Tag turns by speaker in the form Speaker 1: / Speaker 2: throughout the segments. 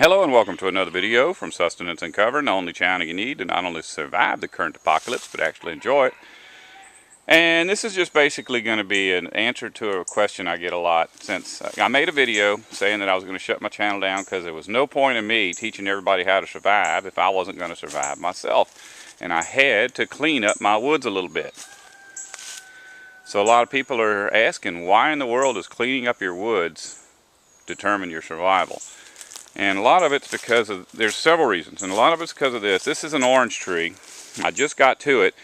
Speaker 1: Hello and welcome to another video from Sustenance and Cover, the only channel you need to not only survive the current apocalypse but actually enjoy it. And this is just basically going to be an answer to a question I get a lot, since I made a video saying that I was going to shut my channel down because there was no point in me teaching everybody how to survive if I wasn't going to survive myself. And I had to clean up my woods a little bit. So a lot of people are asking, why in the world does cleaning up your woods determine your survival? And a lot of it's because of, there's several reasons, and a lot of it's because of this. This is an orange tree. I just got to it.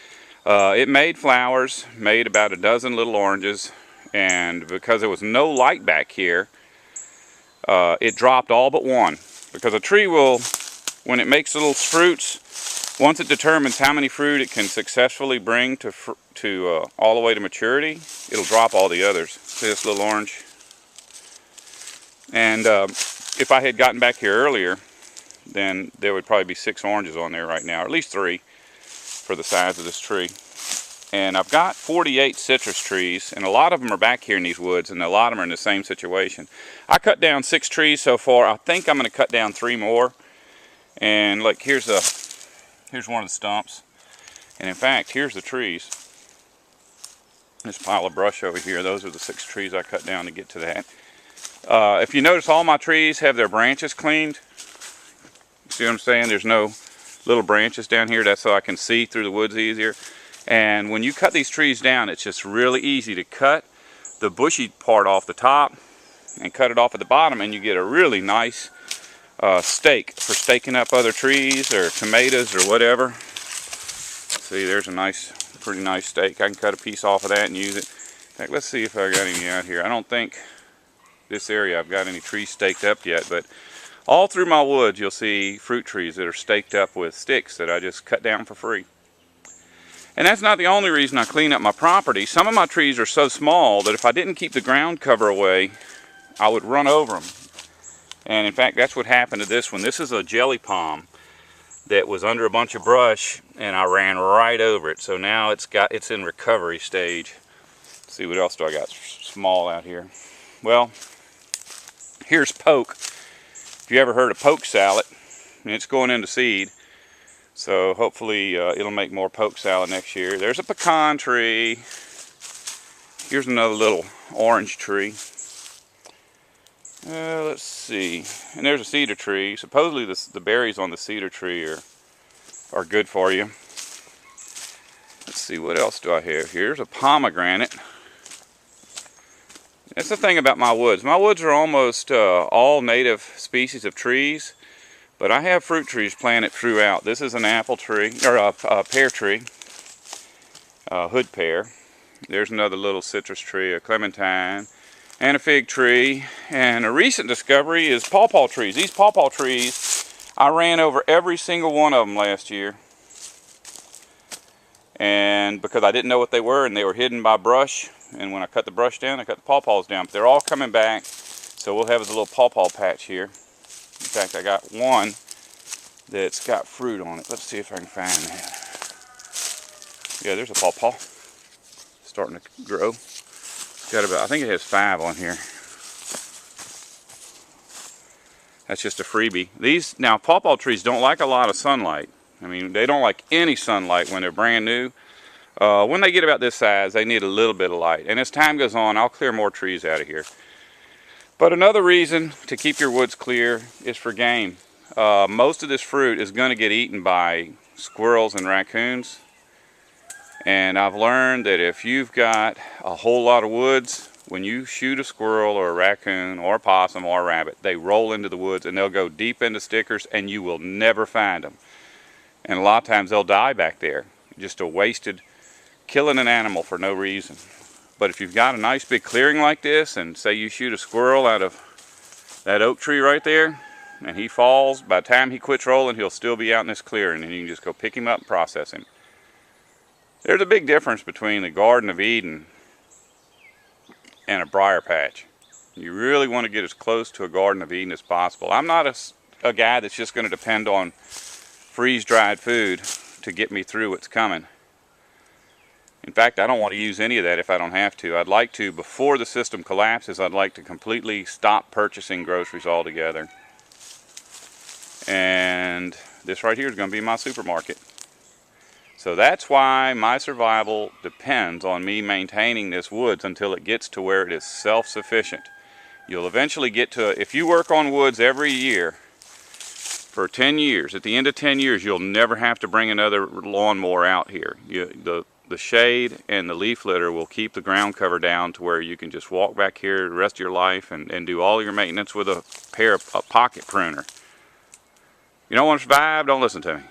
Speaker 1: It made flowers, made about a dozen little oranges, and because there was no light back here, it dropped all but one. Because a tree will, when it makes little fruits, once it determines how many fruit it can successfully bring to all the way to maturity, it'll drop all the others. See this little orange? And if I had gotten back here earlier, then there would probably be 6 oranges on there right now, or at least 3 for the size of this tree. And I've got 48 citrus trees, and a lot of them are back here in these woods, and a lot of them are in the same situation. I cut down 6 trees so far. I think I'm going to cut down 3 more. And look, here's one of the stumps. And in fact, here's the trees. This pile of brush over here, those are the 6 trees I cut down to get to that. If you notice, all my trees have their branches cleaned. See what I'm saying? There's no little branches down here. That's so I can see through the woods easier. And when you cut these trees down, it's just really easy to cut the bushy part off the top and cut it off at the bottom, and you get a really nice stake for staking up other trees or tomatoes or whatever. See, there's a pretty nice stake. I can cut a piece off of that and use it. In fact, let's see if I got any out here. I don't think this area I've got any trees staked up yet, but all through my woods you'll see fruit trees that are staked up with sticks that I just cut down for free. And that's not the only reason I clean up my property. Some of my trees are so small that if I didn't keep the ground cover away, I would run over them. And in fact, that's what happened to this one. This is a jelly palm that was under a bunch of brush, and I ran right over it. So now it's in recovery stage. Let's see, what else do I got small out here? Well, here's poke. If you ever heard of poke salad, and it's going into seed, so hopefully it'll make more poke salad next year. There's a pecan tree. Here's another little orange tree. Let's see, and there's a cedar tree. Supposedly the berries on the cedar tree are good for you. Let's see, what else do I have? Here's a pomegranate. That's the thing about my woods. My woods are almost all native species of trees, but I have fruit trees planted throughout. This is an apple tree, or a pear tree, hood pear. There's another little citrus tree, a clementine, and a fig tree. And a recent discovery is pawpaw trees. These pawpaw trees, I ran over every single one of them last year. And because I didn't know what they were, and they were hidden by brush. And when I cut the brush down, I cut the pawpaws down. But they're all coming back, so we'll have a little pawpaw patch here. In fact, I got one that's got fruit on it. Let's see if I can find that. Yeah, there's a pawpaw starting to grow. It's got about, I think it has 5 on here. That's just a freebie. Now, pawpaw trees don't like a lot of sunlight. I mean, they don't like any sunlight when they're brand new. When they get about this size, they need a little bit of light. And as time goes on, I'll clear more trees out of here. But another reason to keep your woods clear is for game. Most of this fruit is going to get eaten by squirrels and raccoons. And I've learned that if you've got a whole lot of woods, when you shoot a squirrel or a raccoon or a possum or a rabbit, they roll into the woods and they'll go deep into stickers and you will never find them. And a lot of times they'll die back there. Just a wasted killing an animal for no reason. But if you've got a nice big clearing like this, and say you shoot a squirrel out of that oak tree right there, and he falls, by the time he quits rolling, he'll still be out in this clearing, and you can just go pick him up and process him. There's a big difference between the Garden of Eden and a briar patch. You really want to get as close to a Garden of Eden as possible. I'm not a guy that's just going to depend on freeze-dried food to get me through what's coming. In fact, I don't want to use any of that if I don't have to. I'd like to, before the system collapses, I'd like to completely stop purchasing groceries altogether. and this right here is going to be my supermarket. So that's why my survival depends on me maintaining this woods until it gets to where it is self-sufficient. You'll eventually get to, if you work on woods every year for 10 years, at the end of 10 years, you'll never have to bring another lawnmower out here. The shade and the leaf litter will keep the ground cover down to where you can just walk back here the rest of your life and do all your maintenance with a pocket pruner. You don't want to survive, don't listen to me.